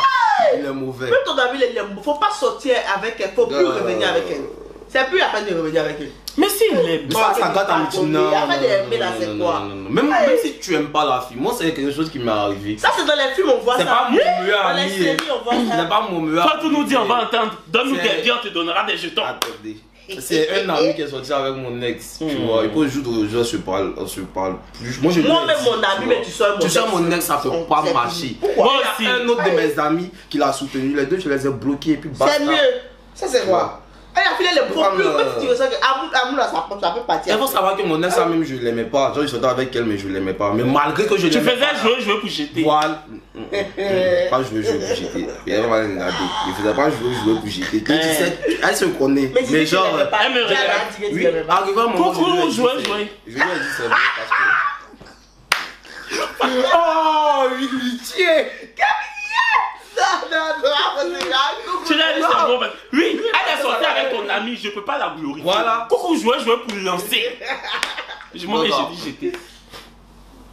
il est mauvais. Même ton ami, il est mauvais. Faut pas sortir avec elle. Faut plus revenir avec elle. C'est plus la peine de revenir avec elle. Mais s'il l'aime. Mais ça gâte amitié. Non, Après d'aimer là, c'est quoi? Même si tu aimes pas la fille, moi c'est quelque chose qui m'est arrivé. Ça, c'est dans les films, on voit ça. C'est pas mon meilleur Dans les ami. séries, on voit ça. C'est pas mon meilleur Toi, ami. tu nous dis, on va entendre. Donne-nous C'est- des biens, on te donnera des jetons. Attendez. C'est un ami qui est sorti avec mon ex, tu vois. Il peut juste de gens se parle plus. Moi, Moi-même, mon ami, mais tu sois mon ex. Tu sais, mon ex, ça peut pas C'est marcher. pourquoi? Moi Il y a aussi. un autre de mes amis qui l'a soutenu. Les deux, je les ai bloqués et puis basta. C'est mieux. Ça, c'est quoi? Elle a filé les Pourquoi propres. me- Même si tu ressens que Amour, là, ça peut partir. Il faut savoir que mon ex, même, je l'aimais pas. Genre, je sortais avec elle, mais je l'aimais pas. Mais malgré que je Tu l'aimais faisais pas. jouer pour jeter. Voilà. Pas jouer pour jeter. Et elle va regarder. Il faisait pas jouer pour jeter. Tu sais, elle se connaît. Mais Mais si tu genre. l'aimais pas, elle me tu regarde. as dit que tu Oui, l'aimais pas. arrivé à un moment. Coucou, je lui ai dit, jouez. Je lui ai dit c'est vrai parce que. Oh, l'humilié! Non, Tu l'as dit, c'est bon. Oui, elle est sortie avec ton ami, je peux pas la glorifier. Voilà. Coucou, jouer pour lancer. Moi, j'ai dit jeter.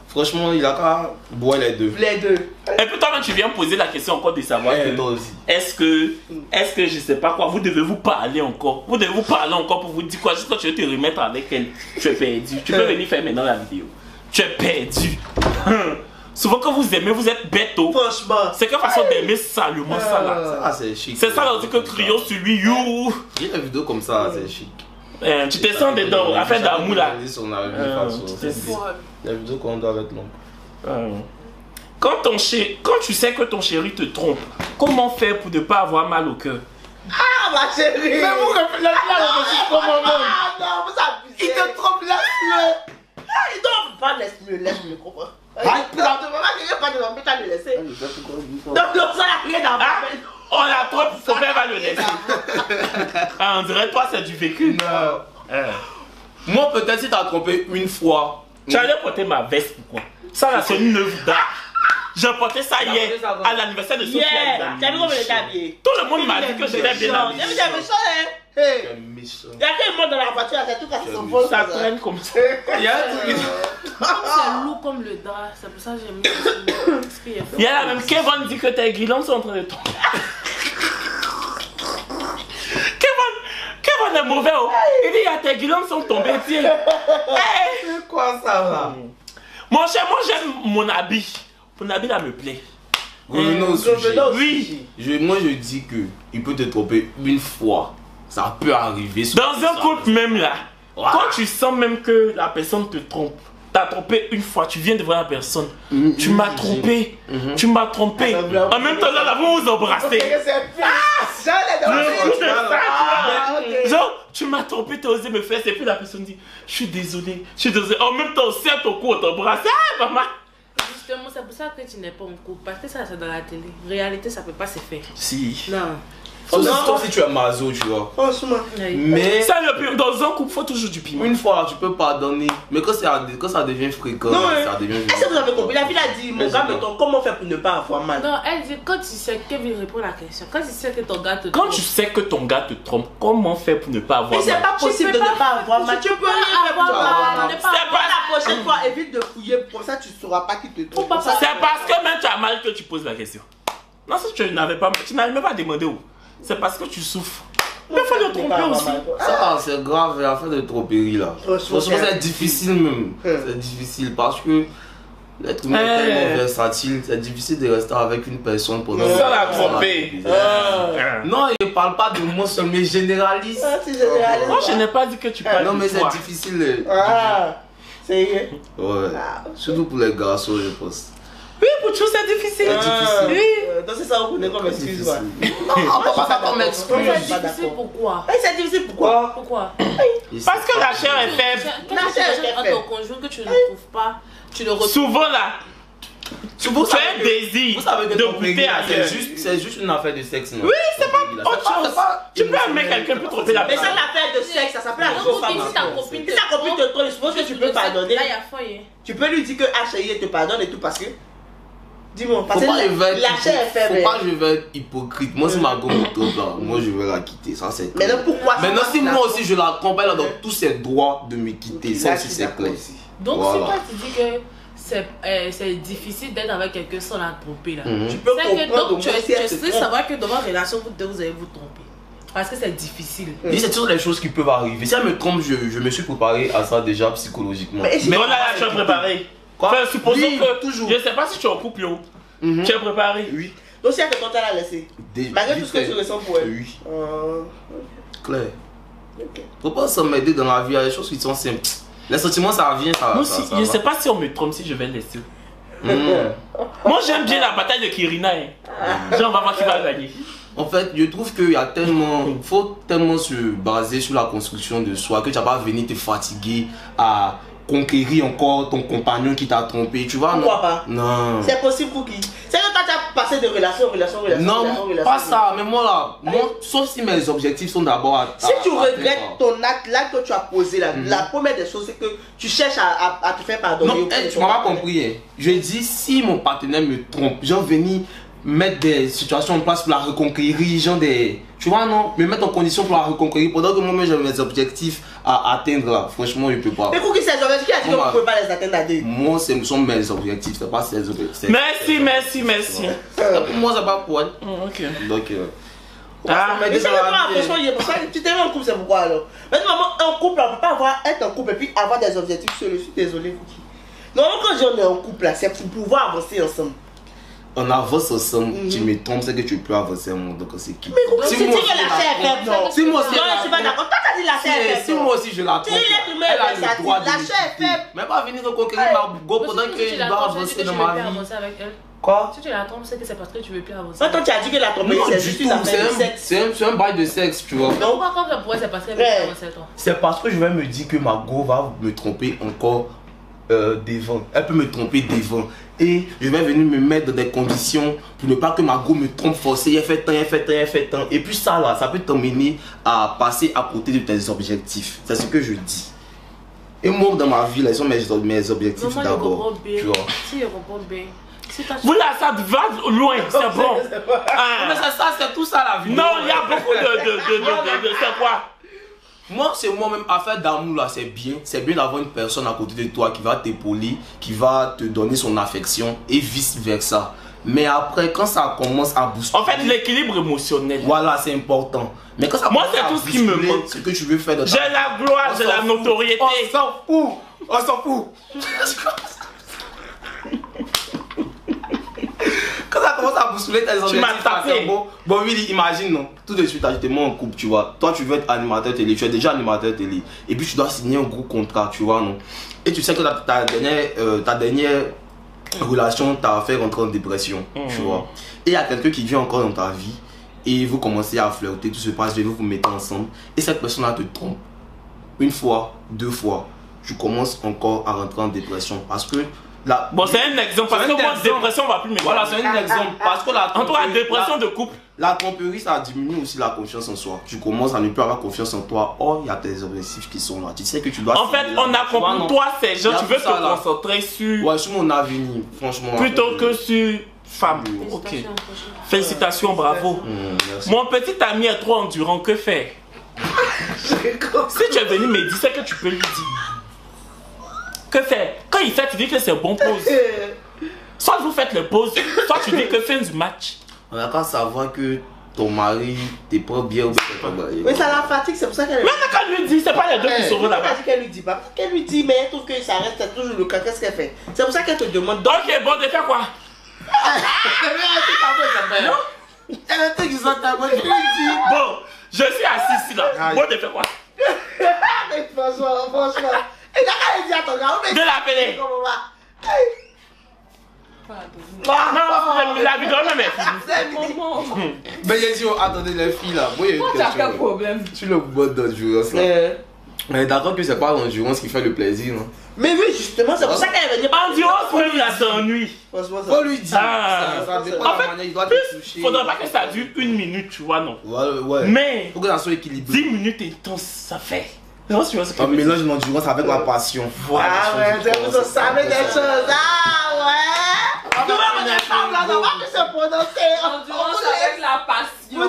Franchement, il a qu'à boire les deux. Les deux. Et puis toi-même, tu viens me poser la question encore de savoir Et que toi aussi. est-ce que je sais pas quoi, vous devez vous parler encore. Vous devez vous parler encore pour vous dire quoi. Juste quand tu veux te remettre avec elle, tu es perdu. Tu peux venir faire maintenant la vidéo. Tu es perdu. Souvent quand vous aimez, vous êtes bête. Franchement. C'est quelle façon d'aimer salement ça là. Ah, c'est chic. C'est ça là aussi que crions sur lui. You. J'ai des vidéos comme ça, c'est chic. Tu te sens dedans, affaire d'amour là. On a vu la vidéo qu'on doit avec l'oncle. Quand tu sais que ton chéri te trompe, comment faire pour ne pas avoir mal au cœur? Ah, ma chérie! Mais vous réfléchissez comment même? Ah non, vous abusez! Il te trompe, laisse-le! Ah, il doit pas laisse-le, comprends? Ah, Non, tu vas pas le laisser. Non, ça n'a rien à voir. On a trop, faut faire va le laisser. Ah, on dirait toi c'est du vécu. Non. Moi peut-être si t'as trompé une fois. Tu allais porter ma veste pourquoi? Ça là c'est une œuvre d'art. J'ai porté ça hier à l'anniversaire de Sophie. T'as vu comment il était habillé? Tout le monde m'a dit que j'étais bien habillé. T'as vu, t'es méchant, hein? Hey! Il y a quel monde dans la voiture, c'est tout cassé son vol. Ça traîne comme ça. Il y a un truc. C'est lourd comme le drap, c'est pour ça que j'aime bien. Il y a la même Kevin dit que tes guirlandes sont en train de tomber. Kevin est mauvais. Oh. Il dit que tes guirlandes sont tombées. Hey. C'est quoi ça va? Mon cher, moi j'aime mon habit. Mon habit là me plaît. Revenons au sujet. Oui. Moi je dis que il peut te tromper une fois. Ça peut arriver. Dans un couple même là, quand tu sens même que la personne te trompe, t'as trompé une fois, tu viens de voir la personne, tu m'as trompé, tu m'as trompé. En même temps là, vous vous embrassez. Genre, tu m'as trompé, t'as osé me faire, et puis la personne dit, je suis désolé. En même temps, on serre ton cou, on t'embrasse. Ah maman. Justement, c'est pour ça que tu n'es pas en couple, parce que ça c'est dans la télé. En réalité, ça peut pas se faire. Si. Non. Sauf si tu es maso, tu vois. Franchement. Mais ça, dans un couple, faut toujours du piment. une fois, tu peux pardonner. Mais quand ça devient fréquent, ça devient. Est-ce que vous avez compris? La fille a dit, mon gars, mais comment faire pour ne pas avoir mal? Non, elle dit, quand tu sais, Kevin répond à la question. Quand tu sais que ton gars te trompe. Quand tu sais que ton gars te trompe, comment faire pour ne pas avoir Mais c'est mal? pas possible de ne pas avoir mal. Tu peux rien faire pour avoir mal. C'est C'est pas la prochaine fois, évite de fouiller, comme ça tu sauras pas qui te trompe. C'est parce que même tu as mal que tu poses la question. Non, si tu n'avais pas mal, tu n'avais même pas demandé où. C'est parce que tu souffres. Mais il faut le tromper aussi. Ça, c'est grave, l'affaire de tromperie là. Franchement, c'est difficile même. C'est difficile parce que l'être humain est tellement versatile. C'est difficile de rester avec une personne pendant. Ça l'a trompé. Non, il ne parle pas de moi seul, mais généraliste. Moi, je n'ai pas dit que tu parles. Non, mais de toi. c'est difficile. C'est vrai. Ouais. Surtout pour les garçons, je pense. Oui, pour tout, c'est difficile. C'est difficile. Oui. Donc c'est ça, vous connaissez comme excuse. Non, on peut pas faire comme excuse. C'est difficile pourquoi? C'est difficile pourquoi? Pourquoi? Parce que la chair est faible. Quand tu as ton conjoint que tu ne trouves pas, tu le retrouves. Souvent là, tu as un désir Vous savez que de tromperie, goûter ailleurs. c'est juste une affaire de sexe, non? Oui, c'est pas autre chose. Tu peux aimer quelqu'un peut tromper la Mais ça, personne. l'affaire de sexe, ça s'appelle la Donc, grosse femme. si ta copine Si ta copine te trompe, je suppose que tu peux pardonner. Là, il y a foyer. Tu peux lui dire que ah chérie, elle te pardonne et tout parce que. Dis-moi, parce Faut que pas je vais la chair est faible. Faut pas je vais être hypocrite. Moi, si ma go me trompe là, moi je vais la quitter. Ça c'est Mais clair. non, pourquoi? Maintenant, si moi aussi je la trompe, elle a donc tous ses droits de me quitter. Ça aussi c'est clair. Donc, Voilà. si toi tu dis que c'est difficile d'être avec quelqu'un sans la tromper là. Tu peux C'est que comprendre donc tu au moins si elle es te triste trompe. savoir que dans votre relation vous deux vous allez vous tromper. Parce que c'est difficile. Et c'est toujours les choses qui peuvent arriver. Si elle me trompe, je me suis préparé à ça déjà psychologiquement. Mais Mais on a la chair préparée. Quoi? Enfin, supposons Oui, que. toujours. Je sais pas si tu es en couple, yo. Tu es préparé. Oui. Donc si elle te trompe, elle a laissé. Malgré tout ce que tu ressens pour elle. Oui. Euh, Clair. ok. Faut pas s'emmerder dans la vie, il y a des choses qui sont simples. Les sentiments ça vient, ça. Moi aussi, je sais pas si on me trompe, si je vais le laisser. Moi j'aime bien la bataille de Kirina. Genre, on va voir qui va gagner. En fait, je trouve qu'il y a tellement. Faut tellement se baser sur la construction de soi que tu vas pas venir te fatiguer à conquérir encore ton compagnon qui t'a trompé. Tu vois, Pourquoi non? pas? Non. C'est possible pour qui? C'est que quand tu as passé de relation en relation, Non, pas ça, mais moi là, sauf si mes objectifs sont d'abord à. Si tu regrettes ton acte, l'acte que tu as posé là, la première des choses c'est que tu cherches à te faire pardonner. Non, tu m'as pas compris. Hein. Je dis si mon partenaire me trompe, genre venir mettre des situations en place pour la reconquérir, genre des. Tu vois, non? Me mettre en condition pour la reconquérir pendant que moi-même j'ai mes objectifs à atteindre là. Franchement, je peux pas. Mais pour qui c'est objectifs? Qui a dit que vous ne pouvez pas les atteindre à deux? Moi, ce sont mes objectifs, c'est pas ses objectifs. Merci. Pour moi, c'est pas pour elle. Ok. Donc, Mais c'est le franchement, tu t'es mis en couple, c'est pourquoi alors? Maintenant, en couple, on ne peut pas être en couple et puis avoir des objectifs sur le. Je suis désolé, vous qui. Non, quand on est en couple là, c'est pour pouvoir avancer ensemble. on avance ensemble, tu me trompes, c'est que tu peux avancer un monde, donc c'est qui? Mais si tu dis que la chair est faible, non. Si moi aussi, Non, je suis pas d'accord. Toi, t'as dit la chair est faible. si moi aussi je la trompe, elle a le droit de la chair est faible. mais pas venir reconquérir ma go pendant que je dois avancer dans ma vie. Quoi? Si tu la trompes, c'est que c'est parce que tu veux plus avancer. Toi, tu as dit que la tromperie, c'est juste une affaire de sexe. C'est un bail de sexe, tu vois. Pourquoi comme ça pourrait, c'est parce qu'elle veut plus avancer toi? C'est parce que je vais me dire que ma go va me tromper encore devant. Elle peut me tromper devant. et je vais venir me mettre dans des conditions pour ne pas que ma go me trompe forcé. Elle fait tant, elle fait tant, elle fait tant. Et puis ça là, ça peut t'emmener à passer à côté de tes objectifs. C'est ce que je dis. Et moi dans ma vie, là, ils sont mes objectifs d'abord. Tu vois. Si, il répond bien. Vous là, ça va loin, c'est bon. Ah. Mais ça, c'est tout ça la vie. Non, il y a beaucoup de c'est quoi? Moi, c'est moi-même, affaire d'amour là, c'est bien. C'est bien d'avoir une personne à côté de toi qui va t'épauler, qui va te donner son affection et vice versa. Mais après, quand ça commence à bousculer. En fait, l'équilibre émotionnel. Voilà, c'est important. Mais quand ça moi, commence c'est tout ce qui me manque. Ce que tu veux faire de ta j'ai la gloire, j'ai la notoriété. On s'en fout. On s'en fout. Quand ça commence à bousculer tes objectifs, c'est bon. Bon, oui, imagine, non. Tout de suite, j'étais moi en couple, tu vois. Toi, tu veux être animateur télé, tu es déjà animateur télé. Et puis, tu dois signer un gros contrat, tu vois, non. Et tu sais que ta dernière relation t'a fait rentrer en dépression, tu vois. Et il y a quelqu'un qui vient encore dans ta vie et vous commencez à flirter, tout se passe bien, vous vous mettez ensemble. Et cette personne-là te trompe. Une fois, deux fois, tu commences encore à rentrer en dépression parce que bon, c'est un exemple parce que moi, dépression va plus me. Voilà, c'est un exemple parce que en toi, dépression de couple. La tromperie, ça diminue aussi la confiance en soi. Tu commences à ne plus avoir confiance en toi. Oh, il y a tes objectifs qui sont là. Tu sais que tu dois. En fait, on a compris. Toi, c'est genre, tu veux te concentrer sur. Ouais, sur mon avenir, franchement. Plutôt que sur femme. Ok. Félicitations, bravo. Mon petit ami est trop endurant. Que faire? Si tu es venu me dire, c'est que tu peux lui dire. Que faire? Quand il fait, tu dis que c'est bon pause. Soit vous faites le pause, soit tu dis que fin du match. On a qu'à savoir que ton mari t'es pas bien ou pas bien. Mais ça la fatigue, c'est pour ça qu'elle. Mais quand elle lui dit, c'est pas les deux qui sauvent là-bas. qu'elle lui dit pas. Qu'elle lui dit, mais elle trouve que ça reste toujours le cas. Qu'est-ce qu'elle fait? C'est pour ça qu'elle te demande. Ok, bon, de faire quoi? Bon, je suis assis ici là. Bon, de faire quoi? Mais franchement. Et là, elle dit à ton gars, de l'appeler. Comment va? Non, la vidéo même est finie. Mais j'ai dit, attendez les filles là. Moi, il y a une question. Quel problème? Sur le mode d'endurance là. Mais d'accord que c'est pas l'endurance qui fait le plaisir, non? Mais oui, justement, c'est pour ça qu'elle est venue. Endurance même la s'ennuie. Faut lui dire. Ça dépend en de la fait, manière, il doit te toucher. Faudrait pas que ça dure 1 minute, tu vois, non? Ouais. Mais faut que ça soit équilibré. 10 minutes intenses, ça fait. On mélange l'endurance avec la passion. Voilà, ah ouais, vous savez des choses. Ah ouais. Nous même les femmes là, on va plus se prononcer. Endurance avec la passion.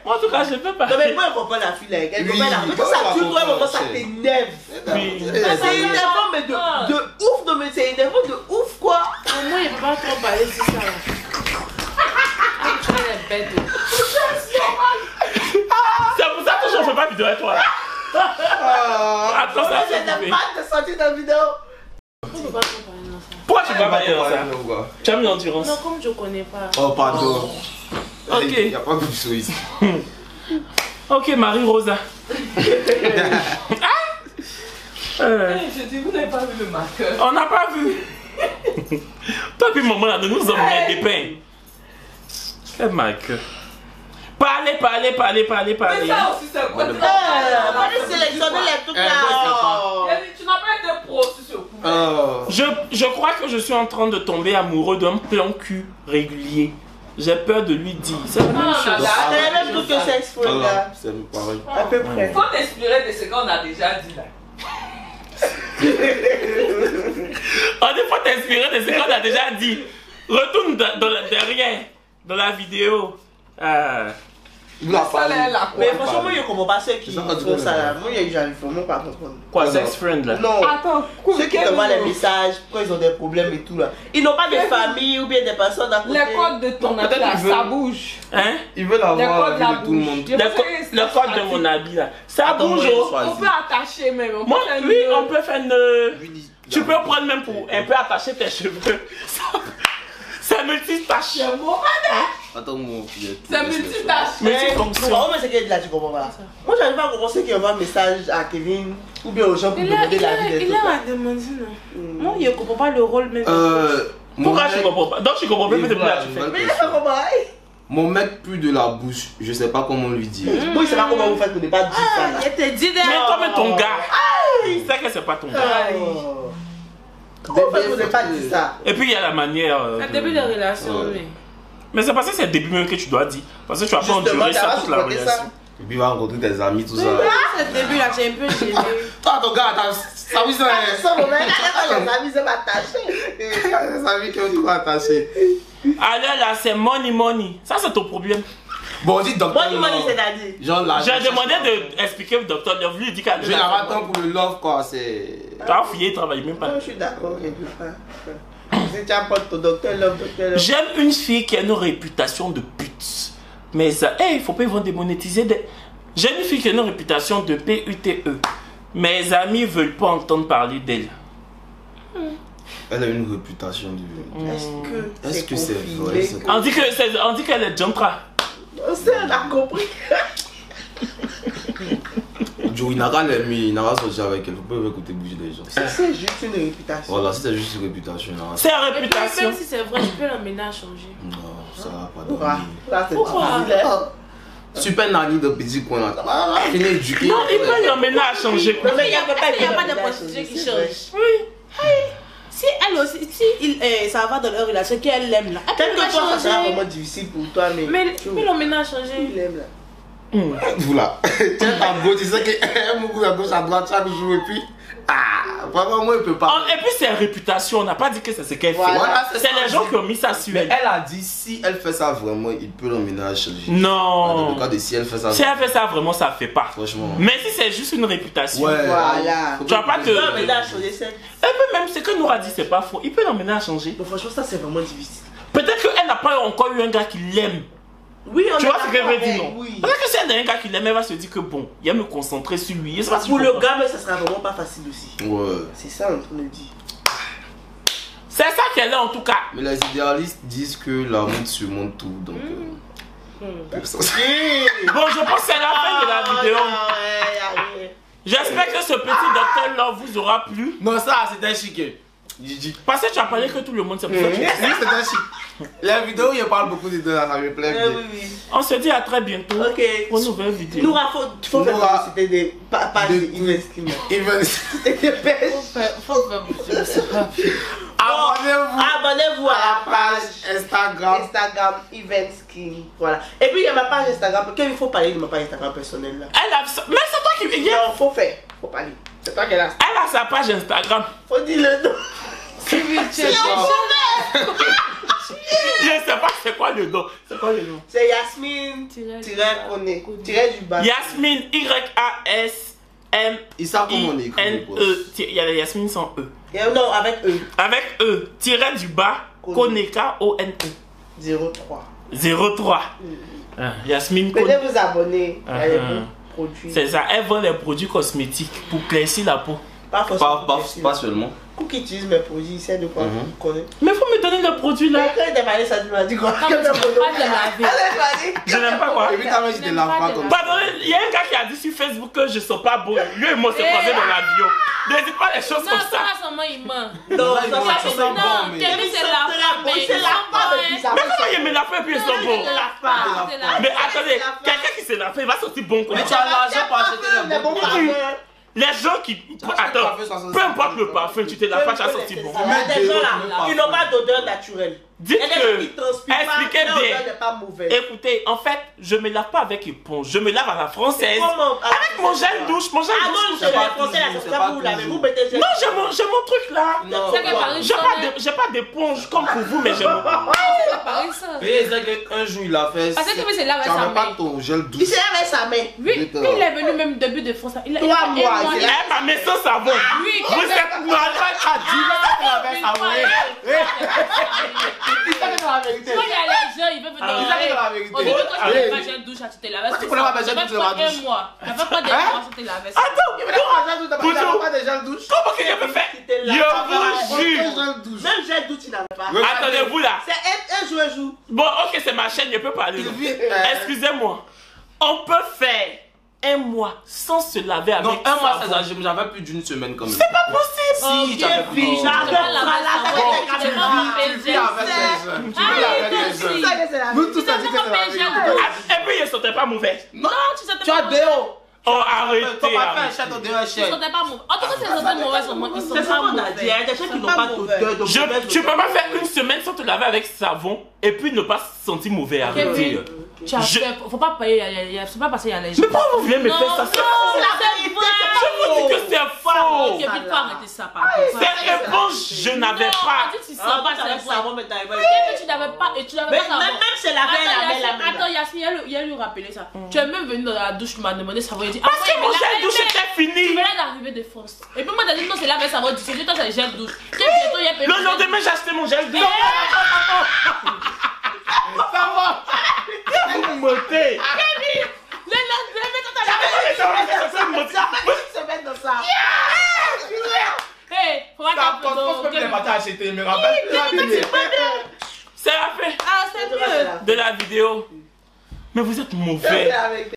En tout cas, je peux pas. Non mais moi, elle comprend la fille là. Elle comprend la fille. Ça dure, toi, moment, ça t'énerve. C'est énervant, mais de ouf. Non mais c'est énervant de ouf, quoi. Moi, il peut pas trop parler sur ça là. Tu es bête. C'est pour ça que je ne fais pas vidéo avec toi là. Attends, ça c'est de pas de sortir dans la vidéo. Pourquoi tu vas parler dans ça? Tu as mis l'endurance. Non, comme je connais pas. Oh, pardon. Ok. Il n'y a pas de chose ici. Ok, Marie-Rosa. Je dis, vous n'avez pas vu le marqueur. On n'a pas vu. Toi puis maman là, nous sommes des pains. Quel marqueur. Parlez. Mais ça aussi, c'est quoi? On va sélectionner les trucs là. Tu n'as pas été pro sur ce coup. Je crois que je suis en train de tomber amoureux d'un plan cul régulier. J'ai peur de lui dire. C'est la même chose. C'est la même truc que sex friend là. C'est pareil. À peu près. Faut t'inspirer de ce qu'on a déjà dit là. On ne faut t'inspirer de ce qu'on a déjà dit. Retourne derrière, dans la vidéo. Il a parlé. Mais franchement, moi je comprends pas ceux qui font ça là. Moi j'arrive vraiment pas à comprendre. Quoi, sex friend là? Non. Attends, ceux qui t'envoient les messages quand ils ont des problèmes et tout là. Ils n'ont pas de famille ou bien des personnes à côté. les codes de ton habit là, ça bouge. Hein? Ils veulent avoir la vie de tout le monde. Le code de mon habit là. Ça bouge. On peut attacher même. Moi, oui, on peut faire une. Tu peux prendre même pour un peu attacher tes cheveux. C'est multitâche. Attends, mon c'est multitâche. Multifonction. Mais c'est que là tu comprends pas. Moi j'arrive pas à comprendre ceux qui envoient un message à Kevin ou bien aux gens pour demander la vie des Il autres. a demandé non. Moi, je comprends pas le rôle même. Pourquoi tu comprends pas? Donc tu comprends pas depuis là tu fais. Mais il a pas compris. Mon mec pue de la bouche, je sais pas comment lui dire. Moi il sait pas comment vous faites pour ne pas dire ça là. Je te dis Mais toi-même ton gars. Il sait que c'est pas ton gars. Bébé, vous n'avez pas dit ça. Et puis il y a la manière. Le début de relation, oui. Mais c'est parce que c'est le début même que tu dois dire. Parce que tu vas pas endurer ça toute la relation. Et puis il va rencontrer tes amis, tout ça. C'est le début là, j'ai un peu gêné. Toi, ton gars, ça vous Ça, mon mec, les amis, c'est m'attacher. Les amis qui ont tout attaché. Allez là, c'est money. Ça, c'est ton problème. Bon, dis docteur. Money, c'est-à-dire. Genre là. J'ai demandé d'expliquer au docteur Love. Lui, il dit qu'elle Je n'ai pas temps pour le love, quoi. C'est. T'as fouillé, il travaille même pas. Je suis d'accord, il pas. Si tu apportes ton docteur Love. J'aime une fille qui a une réputation de pute. Mais ça, il faut pas ils vont démonétiser des. J'aime une fille qui a une réputation de PUTE. Mes amis veulent pas entendre parler d'elle. Elle a une réputation du. Est-ce que c'est vrai? On dit qu'elle est jantra. On sait, on a compris. Joe, il n'a qu'à l'aimer, il n'a qu'à sortir avec elle. Vous pouvez écouter bouger des gens. C'est juste une réputation. Voilà, si c'est juste une réputation. Là, C'est la réputation. Même si c'est vrai, je peux l'emmener à changer. non, ça va pas Pourquoi? donner. Ça, c'est Pourquoi? difficile. Super nanny de petit coin là. Il est éduqué. Non, il peut l'emmener à changer. Mais Il n'y a pas de prostituée qui change. Oui. Si elle aussi, si ça va dans leur relation, qu'elle l'aime là, elle peut Quelquefois, ça sera changer. vraiment difficile pour toi, mais. Mais tu peux l'emmener à Il changer. aime là. Vous là. Tiens, ta go, tu sais qu'elle mouille à gauche, à droite chaque jour et puis. Ah, vraiment, moi, il peut pas. Et puis c'est la réputation, on n'a pas dit que c'est ce qu'elle fait. Voilà, c'est les gens qui ont mis ça sur Mais elle. elle a dit si elle fait ça vraiment, il peut l'emmener à changer. Dans Non. le cas de si elle fait ça. Si elle fait ça vraiment, ça fait pas. Franchement. Mais si c'est juste une réputation. Ouais. Voilà. Tu vas pas te. Non, mais là, changer ça. Et puis même ce que Noura dit, c'est pas faux. Il peut l'emmener à changer. Donc, franchement, ça, c'est vraiment difficile. Peut-être qu'elle n'a pas encore eu un gars qui l'aime. Oui, on Tu est vois ce qu'elle d'accord veut dire, avec, non? oui. Peut-être que si elle a un gars qui l'aime, elle va se dire que bon, il va me concentrer sur lui. Et c'est pas si Pour je le comprends. gars, mais ça sera vraiment pas facile aussi. Ouais. C'est ça, on est en train de dire. C'est ça qu'elle est en tout cas. Mais les idéalistes disent que l'amour surmonte tout. Donc. Bon, je pense que c'est la fin de la vidéo. J'espère que ce petit docteur là vous aura plu. Non, ça, c'était chic. Gigi. Parce que tu as parlé que tout le monde, c'est pour ça que tu- Oui, c'était chic. La vidéo, il parle beaucoup de deux, ça me plaît bien. Oui. On se dit à très bientôt Ok. pour une nouvelle vidéo. Noura, faut faire Noura. c'était des pages de Investing. Even. C'était des pages. Abonnez-vous Abonnez-vous à la page Instagram. Instagram Event Skin. Voilà. Et puis il y a ma page Instagram. Il faut parler de ma page Instagram personnelle là. Elle a... Mais c'est toi qui... Non, faut faire. Faut parler. C'est toi qui l'as. Elle a sa page Instagram. Faut dire le nom. Je sais pas c'est quoi le nom. C'est quoi le nom? C'est Yasmine Kone. Tiré du bas. Yasmine Y-A-S-M. Ils savent comment on écrit. N-E. Il y a la Yasmine sans E. Non, avec E. Avec E. Tiré du bas. Kone. K-O-N-E. 03. 03. Yasmine Kone. Venez vous abonner. Il y a des Ah. bons produits. C'est ça. Elle vend les produits cosmétiques pour claircir la peau. Pas forcément. Pas seulement. Pour qui utilise mes produits, il sait de quoi vous connaissez. Mais faut me donner le produit là. Mais quand il est démarré, ça tu m'as dit quoi? Non, mais tu n'aimes pas de laver. Je n'aime pas quoi. Évidemment, je te lave pas comme ça. Pardon, il y a un gars qui a dit sur Facebook que je sens pas beau. Lui et moi, c'est croisé dans l'avion. N'hésite pas les choses Non, comme ça ça. va seulement il ment. Non, Là, ça ils vont va, être c'est sans bon. bon, Non, mais- Kevin, c'est la femme, mais C'est la femme depuis ça. Mais comment il me l'a fait et puis ils sont beaux? femme. Mais attendez, quelqu'un qui se l'a fait, il va sortir bon quoi. Mais tu as l'argent pour acheter Les les bons bons parfums. Les gens qui. Attends, peu importe le parfum, tu te la fais, tu as sorti bon. Il y a des gens là, ils n'ont pas d'odeur naturelle. Dites Il y a des gens qui que. transpirent pas, Expliquez leur bien. odeur n'est pas mauvaise. Écoutez, en fait, je me lave pas avec éponge, je me lave à la française. Comment? Avec mon gel douche, mon gel Ah non, douche. c'est pas les Français là, toujours, c'est c'est ça pas vous là, mais toujours. vous mettez gel. Non, j'ai mon truc là. Non, C'est que Paris J'ai pas d'éponge comme pour vous, mais j'ai mon. Paris ça. mais c'est qu'un jour il a fait. Parce que Kevin, c'est là avec Tu sa n'avais pas main. ton gel Il douce. s'est avec sa main. Oui, puis il est venu même début de France. Il a Trois mois, il c'est a- là. Elle m'a mis sans savon. Oui, Vous êtes malade à dire une fois, Quand il y a les gens, ils veulent venir. Ils arrivent à la vérité. Au début, quand tu Allez. fais pas gel douche, tu te laves. Tu connais pas gel douche, tu te laves un douche. mois. Tu fais pas des mois, tu te laves. Attends, Il n'a pas de gel douche. comment qu'il avait fait? C'était là. Je vous jure. Gel douche. Même gel doute, il n'avait pas. Attendez-vous là. C'est un jour, un jour. Bon, ok, c'est ma chaîne, je peux parler. non. Excusez-moi. On peut faire un mois sans se laver avec Non, un mois, savon. ça, j'avais plus d'une semaine quand même. C'est pas possible. Si, tu avais plus. Tu vas pas laver avec tu les vas pas Tu vis avec les jeunes. Tu vis avec les aussi. jeunes. Nous tous, on dit que c'est la vérité. Et puis, ils ne sentaient pas mauvais. Non, tu sais Tu as déo. Oh, arrêtez. Faut pas faire un chat dans un Ils chèque. sentaient pas mauvais. En tout cas, c'est sentait mauvais, ils sont C'est ça pas qu'on a mauvais. dit. Il y a des gens qui n'ont pas d'odeur. Tu peux pas faire une semaine sans te laver avec savon et puis ne pas se sentir mauvais. Arrêtez. Tu as fait, faut pas payer, c'est pas parce qu'il y a les gens. Mais pourquoi vous voulez me faire ça? c'est vrai. Je vous dis que c'est faux. Ok, puis faut arrêter ça, pardon. C'est éponge, je n'avais pas. Tu sens pas, c'est vrai. savon, mais t'avais pas. Tu n'avais pas, et tu n'avais pas savon. Même c'est la veille, la belle, la belle. Attends, Yasmine, il y a lui rappeler ça. Tu es même venu dans la douche, tu m'as demandé savon. Il dit, Parce que mon gel douche était tu fini. venais d'arriver de force. Et puis moi, t'as dit non, c'est la même savon. C'est toi, c'est le gel douche. Tu sais, bientôt, il y a payé. Le lendemain, j'ai acheté mon gel douche. Ça va. Vous me montez. Le lendemain, quand t'as Se mettre dans ça. Hey, faut pas Ça qu'un peu pense que les de. bâtards achetés, mais rappelle. C'est la fin Ah, c'est mieux. de la vidéo. Mais vous êtes mauvais. Avec